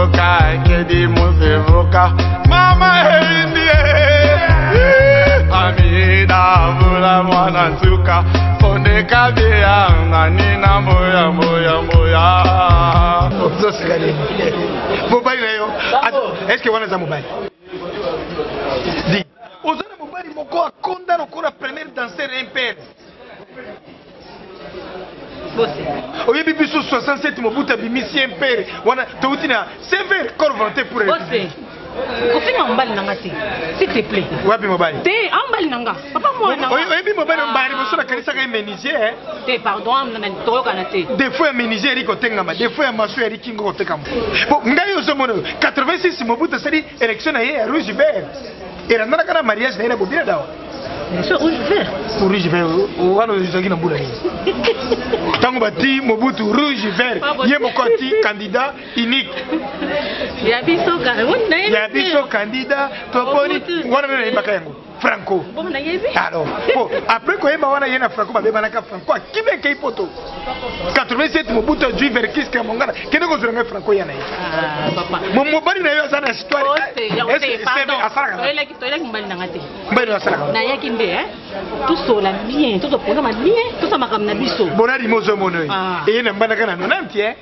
voka kedi musevoka mama indie amida vula mwana nsuka fonde kabia nganina moya moya moya ozosikale mobali na yo est-ce que wana za mobali di ozana mobali moko akonda lokola premier danseur impère oyebi biso 67 mobuta bimisi impère wana touti na sévère corps vanté pour Kofima mbali nanga te, s'il te plaît. Wapi mobali? Te, mbali nanga. Papa moi nanga. Oyebi mobali mbali boso na kanisa ka menuisier Te, pardon, na toyoka na te. Des fois menuisier ri kotengama, des fois maso ri kingo kotekama. Bon, ngai ozo mono 86 mobuta sali élection na ye ya rouge vert. Era nana kana mariage na ina bobina dawa. Monsieur rouge vert. Rouge vert, wana zaki na mbula ni. Tango bati mobutu rouge vert, ye mokoti candidat unique. Ya biso candidat toponi wana na ibaka yango Franco. Alors, après quoi wana yena Franco ba beba naka Franco kibe kei poto. 87 mobutu du vers kiss ka mongana. Kene ko zuranga Franco yana yi. Ah papa. Mo mobali na yo sana histoire. Mbali asala. Na yaki mbe tout sola bien, tout programme bien, tout ça makam na biso. Bonadi mozo mono. Et na mbana kana 90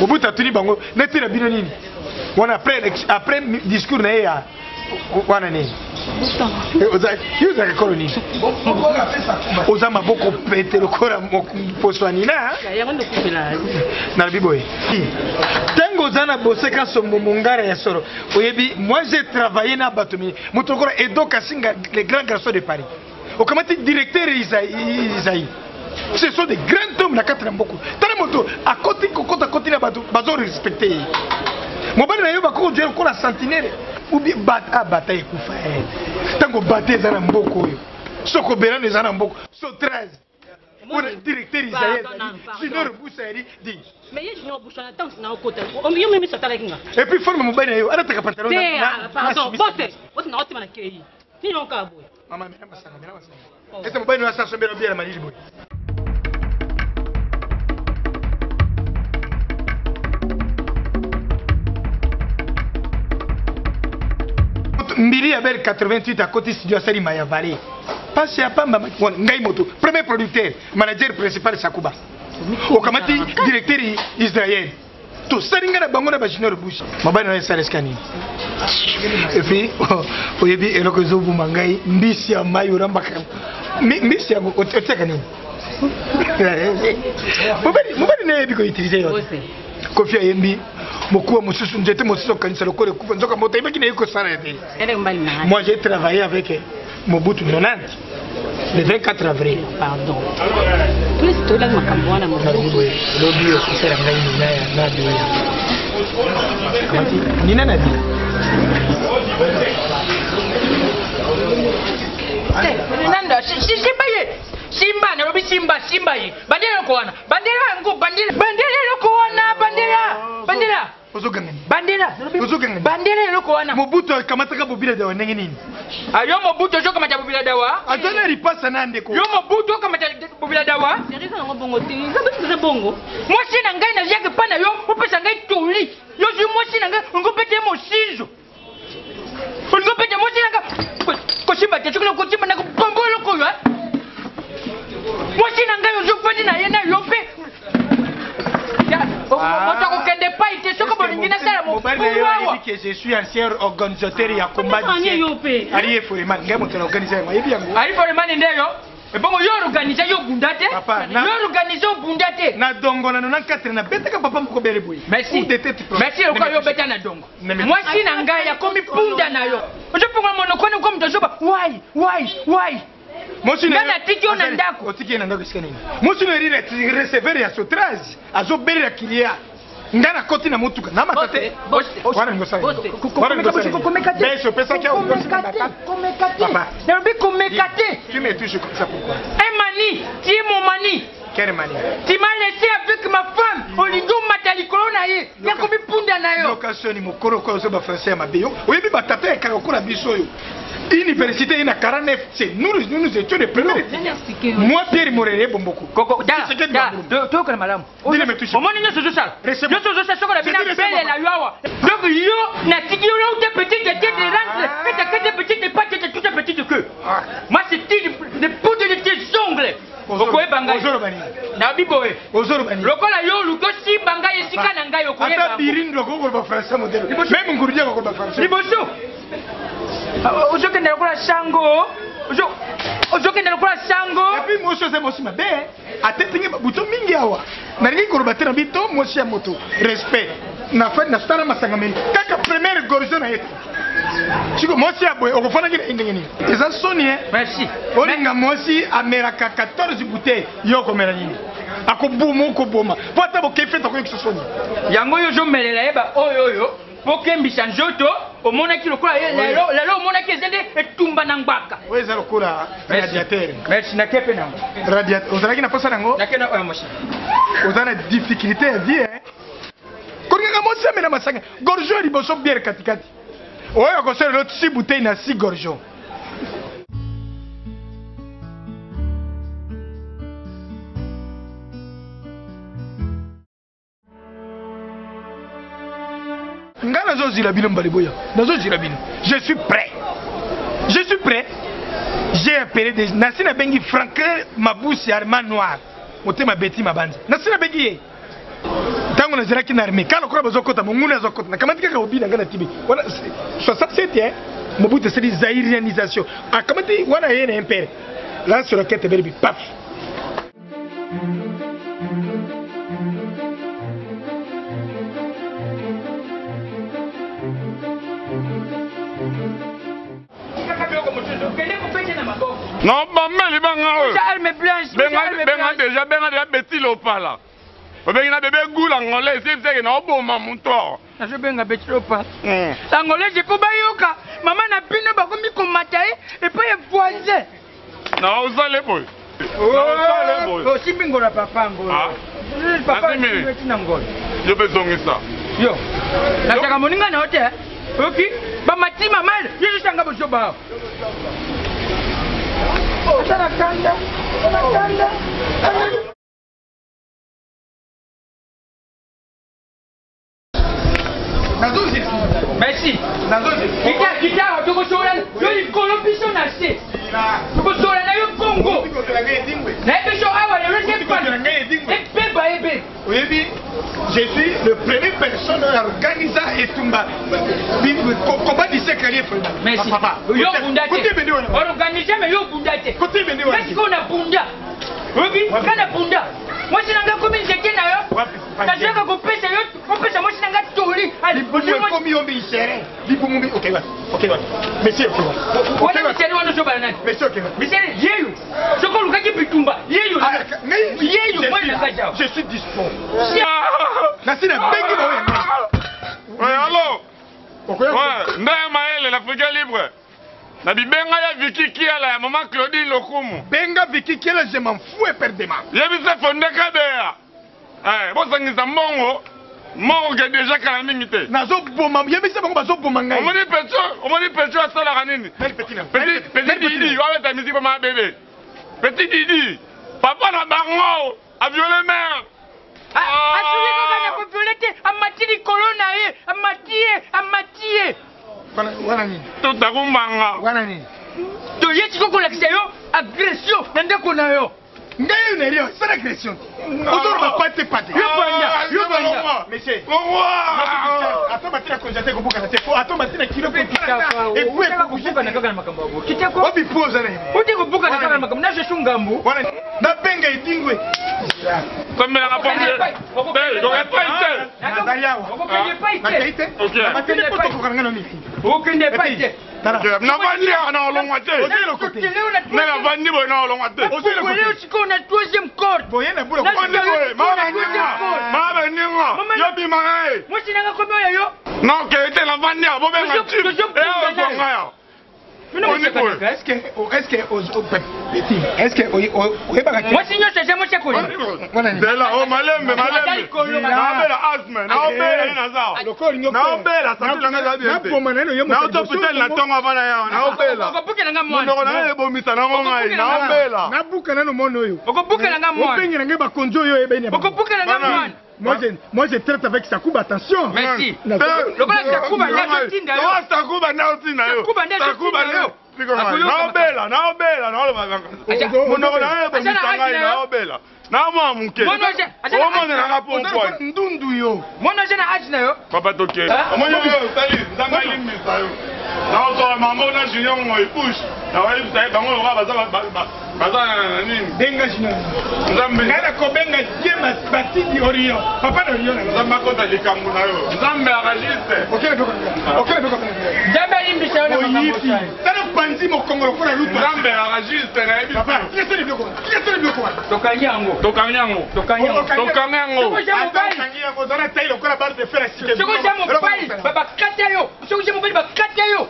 mobutu atuni bango neti na bino nini. Wana après discours na ya wana nini. Oza koloni. Oza maboko pete lokora poswani na. Na biboye. Tango zana boseka sombo mongara ya soro. Oyebi, moi j'ai travaillé na Batomi. Mutokora Edo Kasinga, les grands garçons de Paris. Okamati directeur Isaïe. Ce sont des grands hommes na katra mboko. Tana moto à côté na bazo respecté. Mobali na yo bako dire ko la sentinelle ou bien bataille kufa. Tango bataille zana mboko yo. Soko berane zana mboko. So 13. Mon directeur Isaïe. Sinon Boussari dit. Mais il y a un temps na côté. On mieux même ça talakinga. Et puis forme mobali na yo ala taka pantalon na. Pardon, bote. Bote na otima na kei. Ni nonka boy. Mama mena masanga. Ese mobali na sasa mbele bia na malili boy. Mbili ya bel 88 à côté studio Sali Mayavali. Passe à Pamba Ngai Moto, premier producteur, manager principal Sakuba. Okamati directeur israélien. To saringa na bango na bajineur bush. Mabana na sala skani. Et puis oyebi eloko zobu mangai mbisi ya mayo rambaka. Mbisi ya oteka nini? Mobali na yebi ko utiliser yo. Kofi yembi mokuwa mususu njete mususu kanisa lokole kufa nzoka moto ibaki na yiko sara yete. Moi j'ai travaillé avec Mobutu 90 le 24 avril. Pardon. Plus tout là makambo na Mobutu. Lobi officiel ngai ni na nabi. Kamati ni na nabi. Nanda simba ye. Simba na lobi simba ye. Bandera ko wana. Bandera ngo bandera ko wana bandera. Bandera loko wana. Mobutu kamata ka bobila dawa ndenge nini? Ayo Mobutu jo kamata bobila dawa. Azana ripasa nande ko. Yo Mobutu kamata bobila dawa. Serisa ngo bongo ti. Nza bongo. Moi si na ngai na yake pana yo, opesa ngai toli. Yo si moi si na ngai ngopete mo sizo. Ngopete mo si na ngai ko simba te chukuna ko simba na ko bombo loko yo. Moi si na ngai yo fani na yena yo pe. Que je suis ancien organisateur ya combat d'hier. Arié Foreman, ngai moto na organiser ma yebi yango. Ari Foreman ndeyo. E bongo yo organiser yo bundate. Yo organiser bundate. Na dongo na 94 na betaka papa mko bele boy. Merci. Merci ko yo beta na dongo. Moi si na ngai ya komi punda na yo. Ojo ponga mono kwani ko mtozoba. Why? Mosi na tikio na ndako. Otiki na ndako sikani. Mosi no rire recevoir ya sotrage. Azo bele ya kilia. Ngana koti na mutuka na matate wana ngosai komekate beso pesa kia komekate papa na bi komekate tu me touches comme ça pourquoi mani tu es mon mani quelle mani tu m'as laissé avec ma femme olindo matali corona ye ya komi punda na yo location ni mokoro ko so ba français mabeyo oyebi batata ka ko na biso yo Université, il y a 49. Nous étions les premiers. Moi, Pierre Moréré, bon beaucoup. Coco, tu as madame. Au moins, nous sommes ça. Nous sommes ça, qu'on a bien belle la yawa. Donc, yo, n'a tiki yo, des petites têtes de rentre, des petites pattes et toutes petites queues. Moi, c'est des poudres de tes ongles. Okoye bangai. Na biboe. Lokola yo lukosi bangai esika na ngai okoye bangai. Ata birindo ko ba français modèle. Même nguruje ko ba français. Liboso. Ozokende lokola sango. Ozokende lokola sango. Et puis moi c'est moi aussi mabe. Atetinge buto mingi awa. Na ringi ko batera bito moi si moto. Respect. Na fa na stara masangameni. Kaka première gorge na yetu. Chiko mosi aboye okofana ngine indengeni. Eza soni Merci. Olinga mosi ameraka 14 bouteilles yoko mera nini. Akobuma okoboma. Pota bokefe to ko soni. Yango yo jomelela yeba oyo pokembisa njoto omonaki lokola lelo omonaki ezende etumba na ngbaka. Weza lokola radiateur. Merci na kepe nango. Radiateur. Ozalaki na posa nango? Nakena oyo machine. Ozana difficulté ya vie Kolinga mosi amena masanga. Gorgeau liboso bière katikati. Oyo kosala l'autre 6 bouteilles na 6 gorgeons. Nga nazo zila bino mbaliboya. Nazo zila bino. Je suis prêt. Je suis prêt. J'ai appelé des Nasina bengi Franklin Mabousi Armand Noir. Motema beti mabanza. Nasina bengi ye. Tango na ziraki na armée kana kora bazokota munguna azokota nakamati kaka obina ngana tibi wana 67 Mobutu c'est zaïrianisation akamati wana yene impère lance roquette belbi paf Non, maman, les bangs. Arme blanche. Déjà bêtis le pas là. Obengi na bébé goût l'angolais, c'est na oboma muto. Na je benga betilo pas. L'angolais je peux bayoka. Maman na bino ba komi komata et puis voisin. Na osale boy. Oh, si bingo la papa ngolo. Papa ni ngolo. Je peux zongi ça. Yo. Na taka moninga na hotel. OK. Ba mati mama, je sanga bo joba. Oh, sana kanda. Merci. Kita tu kosola yo ikolopiso na se. Tu kosola na yo Congo. Na epeso awa le rese pa. Epe ba ebe. Oui, je suis le premier personne à organiser Etumba. Combat du secret. Merci. Yo bundate. Organiser mais yo bundate. Côté bende wa. Qu'est-ce qu'on a bunda? Oui, kana bunda. Moi je n'anga comme j'étais na yo. Nataka kupesa yo, kupesa moi je n'anga toli. Ali bonne comme yo bi serré. Libumbi OK va. OK va. Monsieur OK va. OK va. Monsieur wana joba nani? Monsieur OK va. Monsieur yeyo. Soko lukaki bitumba. Yeyo. Yeyo moi na kaja. Je suis dispo. Nasina bengi ba we. Ouais, allô. Ouais, ndaya maele l'Afrique libre. Na bibenga ya Vicky Kiala ya maman Claudine Lokumu. Benga Vicky Kiala je m'en fous éperdument. Yebisa fondeka bea. Bon sangisa mongo. Mongo ke déjà kala mimité. Nazo boma, yebisa bango bazo boma ngai. Omoni pecho asala kanini? Petit Didi, yo avec ta musique pour ma bébé. Petit Didi. Papa na bango a violé mère. Asuli ko na violete amatili corona amatie. Wana nini? Tutakumbanga. Wana nini? To yeti ko kolakisa yo agression ndeko na yo. Ngayo nerio, c'est l'agression. Autour va pas te pater. Yo banya. Monsieur. Attends, batina konjate ko buka na te. Attends, batina kilo ko kitako. Et puis ko buka na kaka na makambo abo. Kitako. Obi pose na. Oti ko buka na kaka na makambo na je sungambu. Wana na benga idingwe. Comme la pompe. J'aurais pas été. Nazayawa. Pas été. OK. Matene ko to ko ngana mimi. Aucune pas été. Na vandi na olongwate. Na la vandi bo na olongwate. Leo siko na troisième corde. Boye na bula ko ndiko. Mama ninga. Yo bi mangai. Moi sinanga komo yo. Non, que était la vandi abo benga. Est-ce que moi si nyonso eza mwasi akoli Dela, oh malembe, malembe. Naobela asthma, naobela naza. Naobela, ça fait langa bien. Naoto putel na tonga bana ya, naobela. okobukela nga mwana Ndoko na ebomisa na ngonga, naobela. nabuka na mono yo okobukela nga mwana opengela nge bakonzo yo ebeni okobukela nga mwana moi je traite avec Sakuba, attention. merci lokola Sakuba nazotinda yo Sakuba naotinda yo. Sakuba yo. Naobela, naobela, naobela. Ndoko na ebomisa ngai, naobela. Nama muke. Omone na ngapo mpoi. Ndundu yo. mwana aza na age na yo Papa toke. Omone yo tali, nzanga limisa yo. Na oto mama na junior mo ipush. Na wali sai bango yo baza na nini? Benga jina. Nzambe. Ngala ko benga jema batidi oriyo. Papa na oriyo na. Nzambe akota likambo na yo. Nzambe akaliste. Okele beko. Okele beko. jambe alimbisa yo na makambo sana Tana panzi mo kongolo kuna lutu. Nzambe akaliste na ebi. Papa, kietele beko. Kietele beko. tokanyango Tokanyango. tokanyango Tokanyango. soko ja mobali Tangia ko zana tailo kuna bar de fer asike. soko ja mobali bakata yo soko ja mobali bakata yo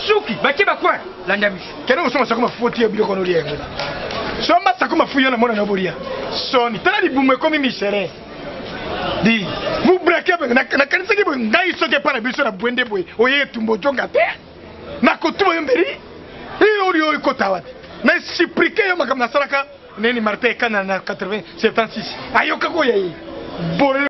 suki batie bakwa landa biso Kene usoma sakuma foti ebilo kono liengo. Soma sakuma fuyo na mona na boria. Soni tana libumwe komi misere. Di, vous braquez na kanisa ki ngai soke para biso na bwende boy. Oye tumbo jonga te. Na kotumo yomberi. Iyo rio ikotawati. Na siprike yo makamna saraka neni Martin kana na 80 76. Ayoka ko yayi. Bore